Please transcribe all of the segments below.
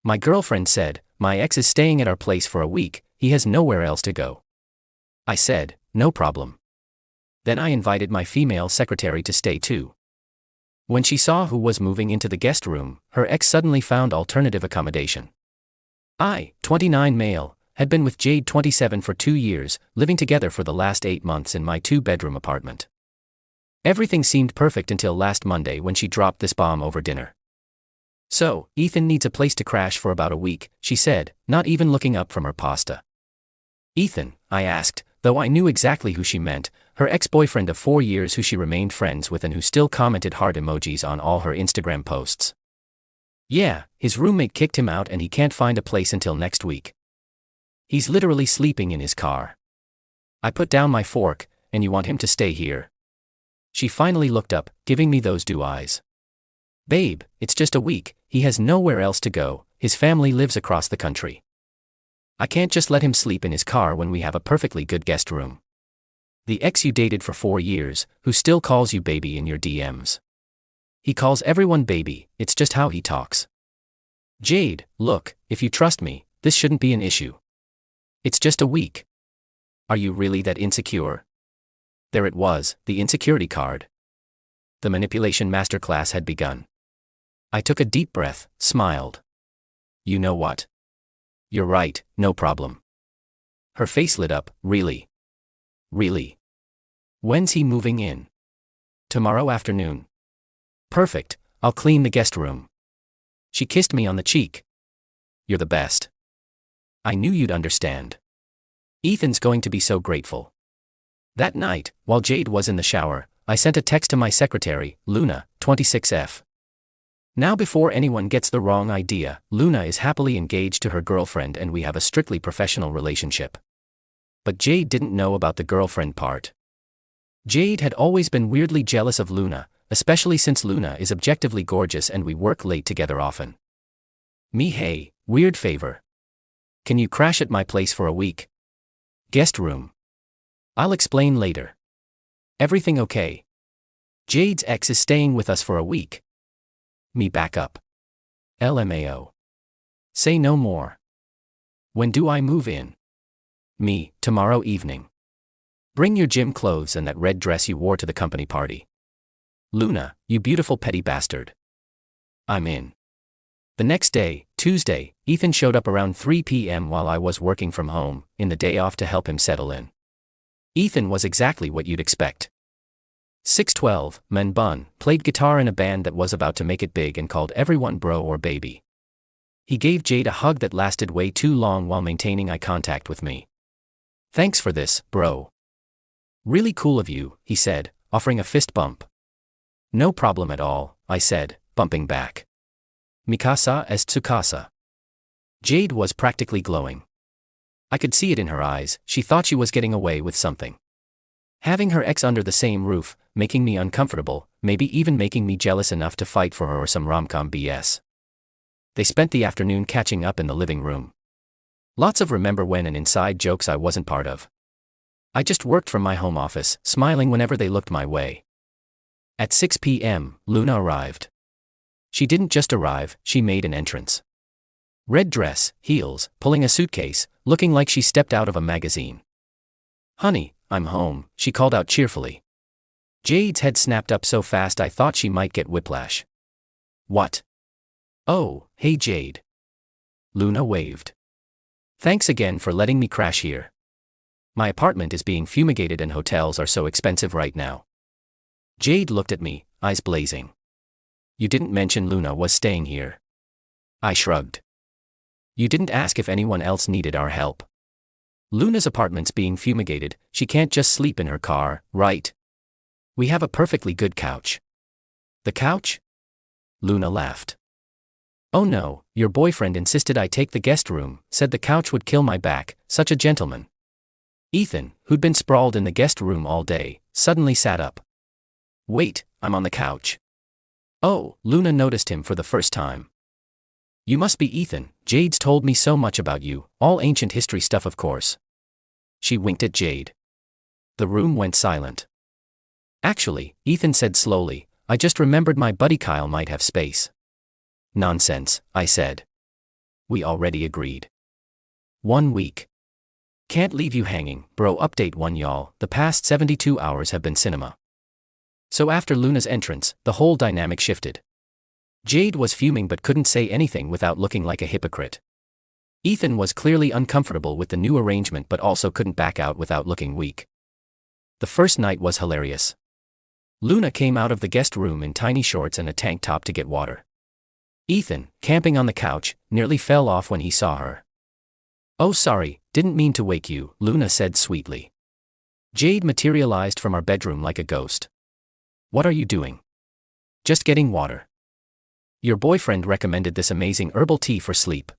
My girlfriend said, my ex is staying at our place for a week, he has nowhere else to go. I said, no problem. Then I invited my female secretary to stay too. When she saw who was moving into the guest room, her ex suddenly found alternative accommodation. I, 29 male, had been with Jade 27 for 2 years, living together for the last 8 months in my 2-bedroom apartment. Everything seemed perfect until last Monday when she dropped this bomb over dinner. So, Ethan needs a place to crash for about a week, she said, not even looking up from her pasta. Ethan, I asked, though I knew exactly who she meant, her ex-boyfriend of 4 years who she remained friends with and who still commented heart emojis on all her Instagram posts. Yeah, his roommate kicked him out and he can't find a place until next week. He's literally sleeping in his car. I put down my fork, and you want him to stay here? She finally looked up, giving me those dew eyes. Babe, it's just a week, he has nowhere else to go, his family lives across the country. I can't just let him sleep in his car when we have a perfectly good guest room. The ex you dated for 4 years, who still calls you baby in your DMs. He calls everyone baby, it's just how he talks. Jade, look, if you trust me, this shouldn't be an issue. It's just a week. Are you really that insecure? There it was, the insecurity card. The manipulation masterclass had begun. I took a deep breath, smiled. You know what? You're right, no problem. Her face lit up, really? Really? When's he moving in? Tomorrow afternoon. Perfect, I'll clean the guest room. She kissed me on the cheek. You're the best. I knew you'd understand. Ethan's going to be so grateful. That night, while Jade was in the shower, I sent a text to my secretary, Luna, 26F. Now before anyone gets the wrong idea, Luna is happily engaged to her girlfriend and we have a strictly professional relationship. But Jade didn't know about the girlfriend part. Jade had always been weirdly jealous of Luna, especially since Luna is objectively gorgeous and we work late together often. Me, hey, weird favor. Can you crash at my place for a week? Guest room. I'll explain later. Everything okay? Jade's ex is staying with us for a week. Me, back up. LMAO. Say no more. When do I move in? Me, tomorrow evening. Bring your gym clothes and that red dress you wore to the company party. Luna, you beautiful petty bastard. I'm in. The next day, Tuesday, Ethan showed up around 3 p.m. while I was working from home, in the day off to help him settle in. Ethan was exactly what you'd expect. 6'12", man bun, played guitar in a band that was about to make it big and called everyone bro or baby. He gave Jade a hug that lasted way too long while maintaining eye contact with me. Thanks for this, bro. Really cool of you, he said, offering a fist bump. No problem at all, I said, bumping back. Mikasa es Tsukasa. Jade was practically glowing. I could see it in her eyes, she thought she was getting away with something. Having her ex under the same roof, making me uncomfortable, maybe even making me jealous enough to fight for her or some rom-com BS. They spent the afternoon catching up in the living room. Lots of remember when and inside jokes I wasn't part of. I just worked from my home office, smiling whenever they looked my way. At 6 p.m., Luna arrived. She didn't just arrive, she made an entrance. Red dress, heels, pulling a suitcase, looking like she stepped out of a magazine. Honey, I'm home, she called out cheerfully. Jade's head snapped up so fast I thought she might get whiplash. What? Oh, hey Jade. Luna waved. Thanks again for letting me crash here. My apartment is being fumigated and hotels are so expensive right now. Jade looked at me, eyes blazing. You didn't mention Luna was staying here. I shrugged. You didn't ask if anyone else needed our help. Luna's apartment's being fumigated, she can't just sleep in her car, right? We have a perfectly good couch. The couch? Luna laughed. Oh no, your boyfriend insisted I take the guest room, said the couch would kill my back, such a gentleman. Ethan, who'd been sprawled in the guest room all day, suddenly sat up. Wait, I'm on the couch. Oh, Luna noticed him for the first time. You must be Ethan, Jade's told me so much about you, all ancient history stuff of course. She winked at Jade. The room went silent. Actually, Ethan said slowly, I just remembered my buddy Kyle might have space. Nonsense, I said. We already agreed. 1 week. Can't leave you hanging, bro. Update 1 y'all, the past 72 hours have been cinema. So after Luna's entrance, the whole dynamic shifted. Jade was fuming but couldn't say anything without looking like a hypocrite. Ethan was clearly uncomfortable with the new arrangement but also couldn't back out without looking weak. The first night was hilarious. Luna came out of the guest room in tiny shorts and a tank top to get water. Ethan, camping on the couch, nearly fell off when he saw her. "Oh sorry, didn't mean to wake you," Luna said sweetly. Jade materialized from our bedroom like a ghost. "What are you doing?" "Just getting water. Your boyfriend recommended this amazing herbal tea for sleep."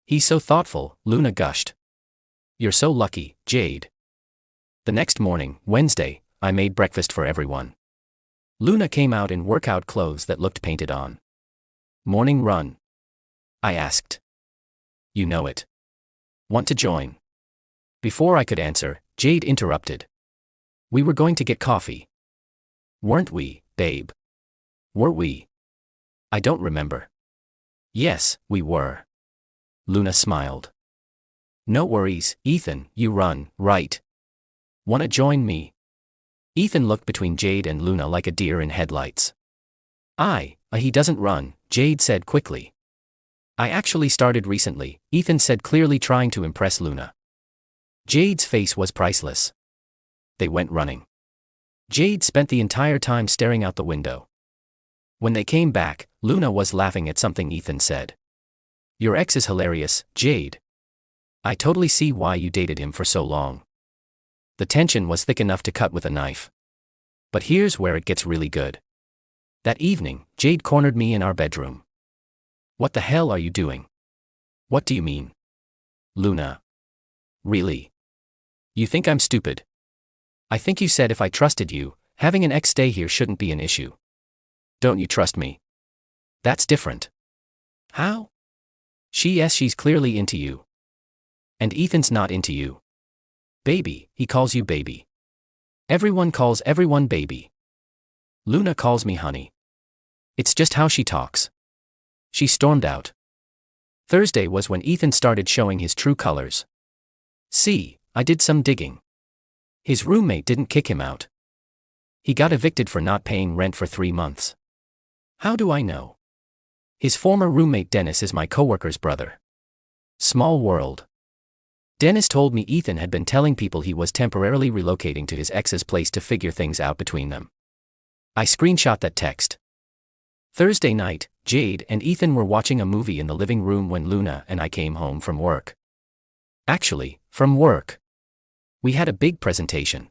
"He's so thoughtful," Luna gushed. "You're so lucky, Jade." The next morning, Wednesday, I made breakfast for everyone. Luna came out in workout clothes that looked painted on. "Morning run?" I asked. "You know it. Want to join?" Before I could answer, Jade interrupted. "We were going to get coffee. Weren't we, babe?" "Were we? I don't remember." "Yes, we were." Luna smiled. "No worries, Ethan, you run, right? Wanna join me?" Ethan looked between Jade and Luna like a deer in headlights. He doesn't run," Jade said quickly. "I actually started recently," Ethan said, clearly trying to impress Luna. Jade's face was priceless. They went running. Jade spent the entire time staring out the window. When they came back, Luna was laughing at something Ethan said. "Your ex is hilarious, Jade. I totally see why you dated him for so long." The tension was thick enough to cut with a knife. But here's where it gets really good. That evening, Jade cornered me in our bedroom. "What the hell are you doing?" "What do you mean?" "Luna. Really? You think I'm stupid?" "I think you said if I trusted you, having an ex stay here shouldn't be an issue." "Don't you trust me?" "That's different." "How?" She's clearly into you. And Ethan's not into you." "Baby, he calls you baby." "Everyone calls everyone baby." "Luna calls me honey." "It's just how she talks." She stormed out. Thursday was when Ethan started showing his true colors. See, I did some digging. His roommate didn't kick him out. He got evicted for not paying rent for 3 months. How do I know? His former roommate Dennis is my coworker's brother. Small world. Dennis told me Ethan had been telling people he was temporarily relocating to his ex's place to figure things out between them. I screenshot that text. Thursday night, Jade and Ethan were watching a movie in the living room when Luna and I came home from work. Actually, from work. We had a big presentation.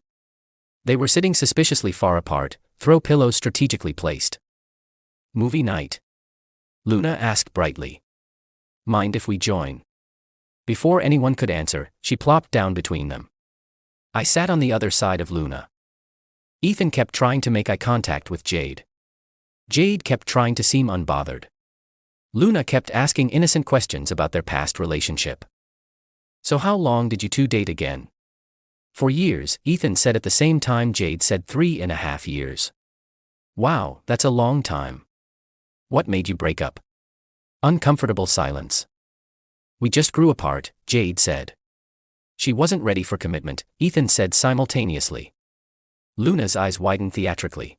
They were sitting suspiciously far apart, throw pillows strategically placed. "Movie night?" Luna asked brightly. "Mind if we join?" Before anyone could answer, she plopped down between them. I sat on the other side of Luna. Ethan kept trying to make eye contact with Jade. Jade kept trying to seem unbothered. Luna kept asking innocent questions about their past relationship. "So how long did you two date again?" "For years," Ethan said at the same time Jade said 3.5 years. "Wow, that's a long time. What made you break up?" Uncomfortable silence. "We just grew apart," Jade said. "She wasn't ready for commitment," Ethan said simultaneously. Luna's eyes widened theatrically.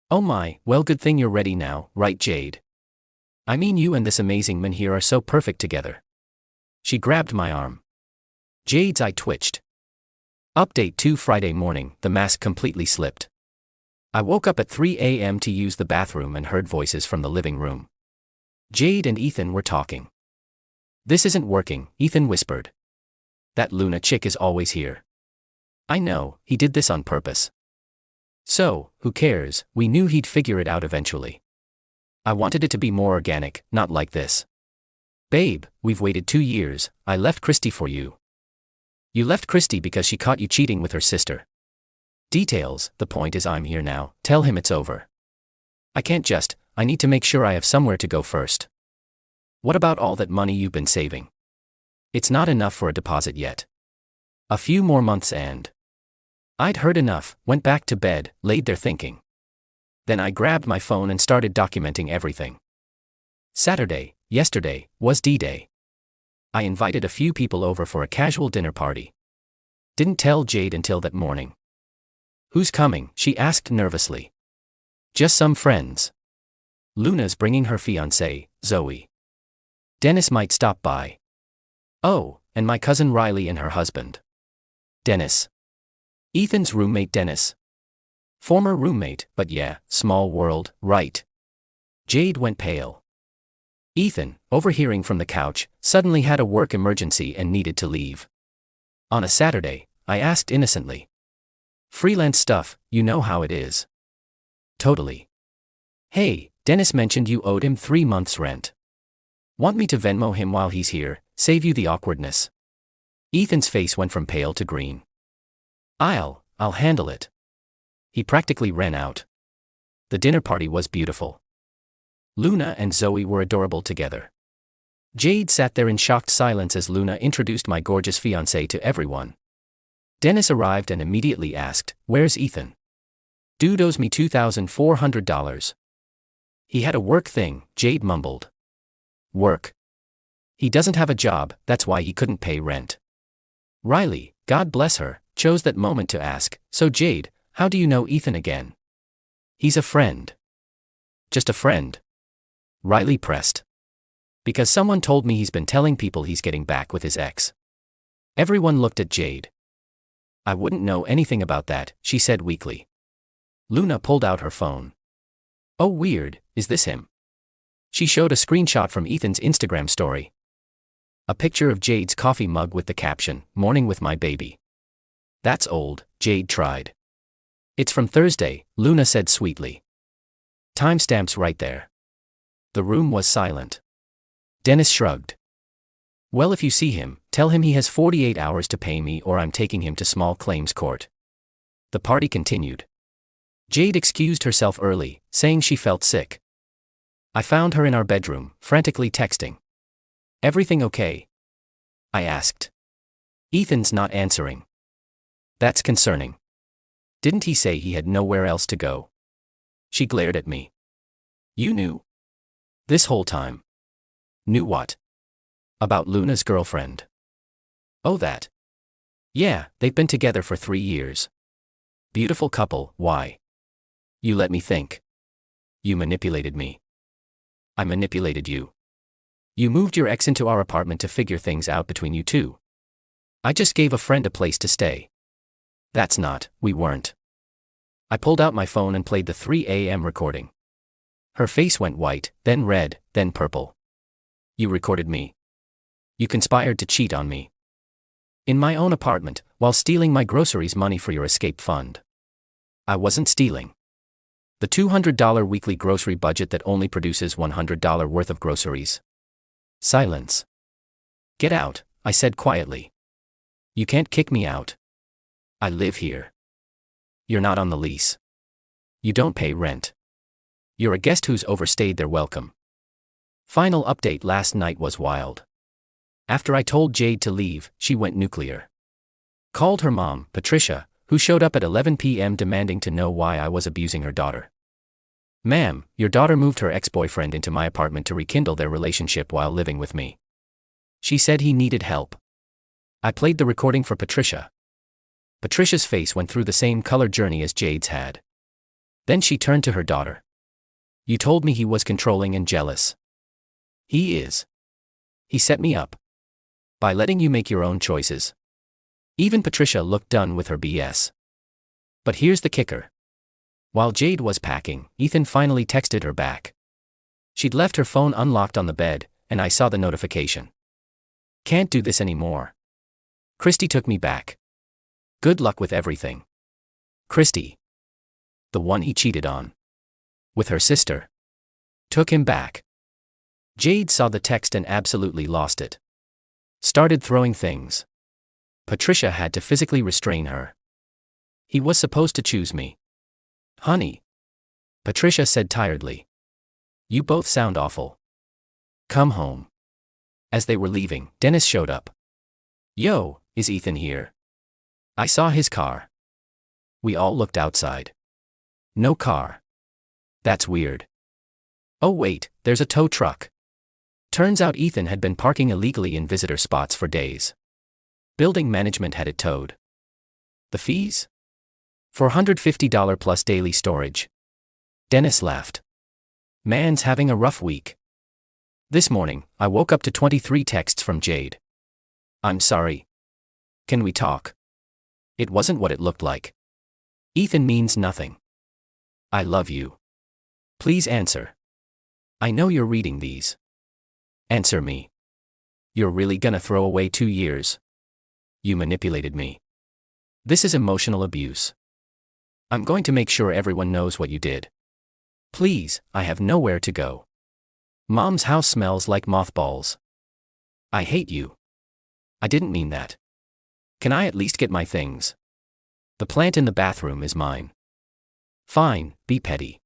"Oh my, well good thing you're ready now, right Jade? I mean you and this amazing man here are so perfect together." She grabbed my arm. Jade's eye twitched. Update 2 Friday morning, the mask completely slipped. I woke up at 3 a.m. to use the bathroom and heard voices from the living room. Jade and Ethan were talking. "This isn't working," Ethan whispered. "That Luna chick is always here." "I know, he did this on purpose." "So, who cares, we knew he'd figure it out eventually. I wanted it to be more organic, not like this." "Babe, we've waited 2 years, I left Christy for you." "You left Christy because she caught you cheating with her sister." "Details, the point is I'm here now, tell him it's over." "I can't I need to make sure I have somewhere to go first." "What about all that money you've been saving?" "It's not enough for a deposit yet. A few more months and..." I'd heard enough, went back to bed, laid there thinking. Then I grabbed my phone and started documenting everything. Saturday, yesterday, was D-Day. I invited a few people over for a casual dinner party. Didn't tell Jade until that morning. Who's coming? She asked nervously. Just some friends. Luna's bringing her fiancé, Zoe. Dennis might stop by. Oh, and my cousin Riley and her husband. Dennis. Ethan's roommate Dennis. Former roommate, but yeah, small world, right? Jade went pale. Ethan, overhearing from the couch, suddenly had a work emergency and needed to leave. On a Saturday, I asked innocently. Freelance stuff, you know how it is. Totally. Hey, Dennis mentioned you owed him 3 months' rent. Want me to Venmo him while he's here, save you the awkwardness? Ethan's face went from pale to green. I'll handle it. He practically ran out. The dinner party was beautiful. Luna and Zoe were adorable together. Jade sat there in shocked silence as Luna introduced my gorgeous fiancé to everyone. Dennis arrived and immediately asked, "Where's Ethan? Dude owes me $2,400. He had a work thing," Jade mumbled. Work? He doesn't have a job, that's why he couldn't pay rent. Riley, God bless her, chose that moment to ask, "So Jade, how do you know Ethan again?" "He's a friend." "Just a friend?" Riley pressed. "Because someone told me he's been telling people he's getting back with his ex." Everyone looked at Jade. "I wouldn't know anything about that," she said weakly. Luna pulled out her phone. "Oh weird, is this him?" She showed a screenshot from Ethan's Instagram story. A picture of Jade's coffee mug with the caption, "Morning with my baby." "That's old," Jade tried. "It's from Thursday," Luna said sweetly. "Timestamps right there." The room was silent. Dennis shrugged. "Well, if you see him, tell him he has 48 hours to pay me or I'm taking him to small claims court." The party continued. Jade excused herself early, saying she felt sick. I found her in our bedroom, frantically texting. "Everything okay?" I asked. "Ethan's not answering." "That's concerning. Didn't he say he had nowhere else to go?" She glared at me. "You knew? This whole time?" "Knew what?" "About Luna's girlfriend." "Oh, that?" "Yeah, they've been together for 3 years. Beautiful couple, why?" "You let me think." "You manipulated me." "I manipulated you." "You moved your ex into our apartment to figure things out between you two." "I just gave a friend a place to stay." "That's not, we weren't." I pulled out my phone and played the 3 a.m. recording. Her face went white, then red, then purple. "You recorded me. You conspired to cheat on me. In my own apartment, while stealing my groceries money for your escape fund." "I wasn't stealing. The $200 weekly grocery budget that only produces $100 worth of groceries." Silence. "Get out," I said quietly. "You can't kick me out. I live here. You're not on the lease. You don't pay rent. You're a guest who's overstayed their welcome." Final update: last night was wild. After I told Jade to leave, she went nuclear. Called her mom, Patricia, who showed up at 11 p.m. demanding to know why I was abusing her daughter. "Ma'am, your daughter moved her ex-boyfriend into my apartment to rekindle their relationship while living with me. She said he needed help." I played the recording for Patricia. Patricia's face went through the same color journey as Jade's had. Then she turned to her daughter. "You told me he was controlling and jealous." "He is. He set me up. By letting you make your own choices." Even Patricia looked done with her BS. But here's the kicker. While Jade was packing, Ethan finally texted her back. She'd left her phone unlocked on the bed, and I saw the notification. "Can't do this anymore. Christy took me back. Good luck with everything." Christy. The one he cheated on. With her sister. Took him back. Jade saw the text and absolutely lost it. Started throwing things. Patricia had to physically restrain her. "He was supposed to choose me." "Honey," Patricia said tiredly. "You both sound awful. Come home." As they were leaving, Dennis showed up. "Yo, is Ethan here?" I saw his car. We all looked outside. No car. "That's weird." "Oh wait, there's a tow truck." Turns out Ethan had been parking illegally in visitor spots for days. Building management had it towed. The fees? $450 plus daily storage. Dennis laughed. Man's having a rough week. This morning, I woke up to 23 texts from Jade. I'm sorry. Can we talk? It wasn't what it looked like. Ethan means nothing. I love you. Please answer. I know you're reading these. Answer me. You're really gonna throw away 2 years? You manipulated me. This is emotional abuse. I'm going to make sure everyone knows what you did. Please, I have nowhere to go. Mom's house smells like mothballs. I hate you. I didn't mean that. Can I at least get my things? The plant in the bathroom is mine. Fine, be petty.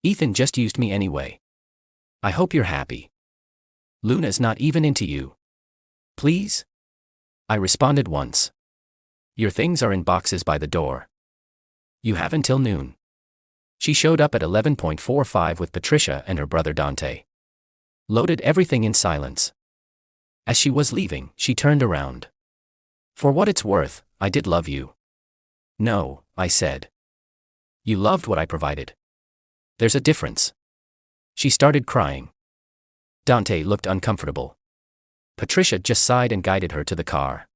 Ethan just used me anyway. I hope you're happy. Luna's not even into you. Please? I responded once. Your things are in boxes by the door. You have until noon. She showed up at 11:45 with Patricia and her brother Dante. Loaded everything in silence. As she was leaving, she turned around. For what it's worth, I did love you. No, I said. You loved what I provided. There's a difference. She started crying. Dante looked uncomfortable. Patricia just sighed and guided her to the car.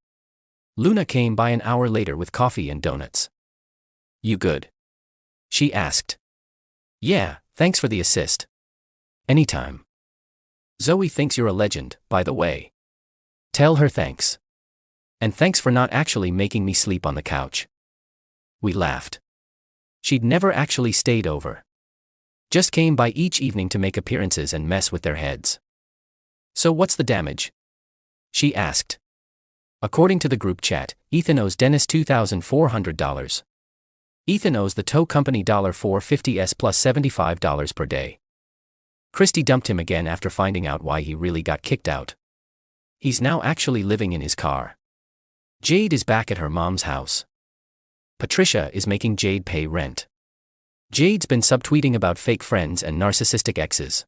Luna came by an hour later with coffee and donuts. You good? She asked. Yeah, thanks for the assist. Anytime. Zoe thinks you're a legend, by the way. Tell her thanks. And thanks for not actually making me sleep on the couch. We laughed. She'd never actually stayed over. Just came by each evening to make appearances and mess with their heads. So what's the damage? She asked. According to the group chat, Ethan owes Dennis $2,400. Ethan owes the tow company $450s plus $75 per day. Christy dumped him again after finding out why he really got kicked out. He's now actually living in his car. Jade is back at her mom's house. Patricia is making Jade pay rent. Jade's been subtweeting about fake friends and narcissistic exes.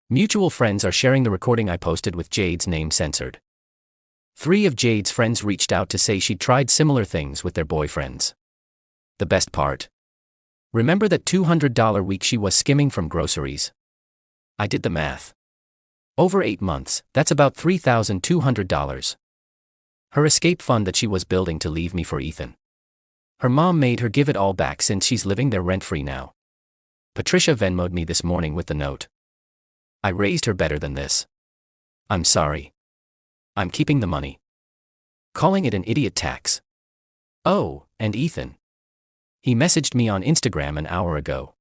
Mutual friends are sharing the recording I posted with Jade's name censored. 3 of Jade's friends reached out to say she'd tried similar things with their boyfriends. The best part? Remember that $200 week she was skimming from groceries? I did the math. Over 8 months, that's about $3,200. Her escape fund that she was building to leave me for Ethan. Her mom made her give it all back since she's living there rent-free now. Patricia Venmo'd me this morning with the note. I raised her better than this. I'm sorry. I'm keeping the money. Calling it an idiot tax. Oh, and Ethan. He messaged me on Instagram an hour ago.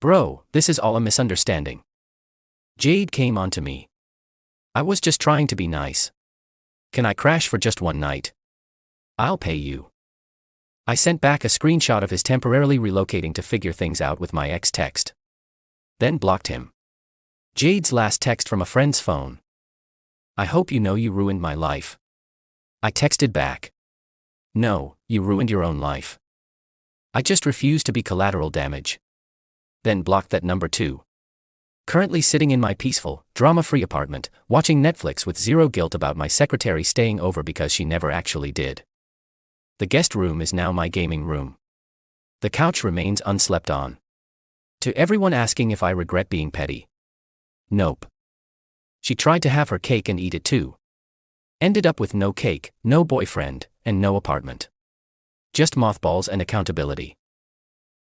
Bro, this is all a misunderstanding. Jade came on to me. I was just trying to be nice. Can I crash for just one night? I'll pay you. I sent back a screenshot of his temporarily relocating to figure things out with my ex text. Then blocked him. Jade's last text from a friend's phone. I hope you know you ruined my life. I texted back. No, you ruined your own life. I just refuse to be collateral damage. Then blocked that number too. Currently sitting in my peaceful, drama-free apartment, watching Netflix with zero guilt about my secretary staying over because she never actually did. The guest room is now my gaming room. The couch remains unslept on. To everyone asking if I regret being petty. Nope. She tried to have her cake and eat it too. Ended up with no cake, no boyfriend, and no apartment. Just mothballs and accountability.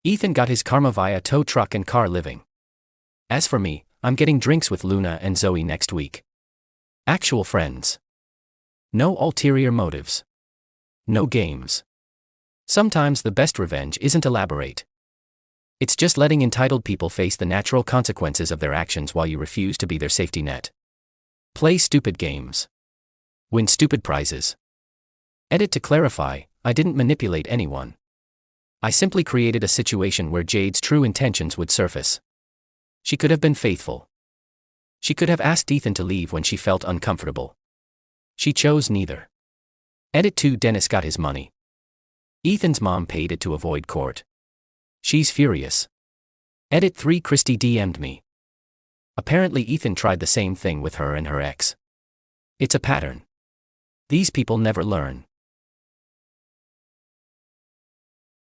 Ethan got his karma via tow truck and car living. As for me, I'm getting drinks with Luna and Zoe next week. Actual friends. No ulterior motives. No games. Sometimes the best revenge isn't elaborate. It's just letting entitled people face the natural consequences of their actions while you refuse to be their safety net. Play stupid games. Win stupid prizes. Edit to clarify, I didn't manipulate anyone. I simply created a situation where Jade's true intentions would surface. She could have been faithful. She could have asked Ethan to leave when she felt uncomfortable. She chose neither. Edit 2 Dennis got his money. Ethan's mom paid it to avoid court. She's furious. Edit 3 Christy DM'd me. Apparently Ethan tried the same thing with her and her ex. It's a pattern. These people never learn.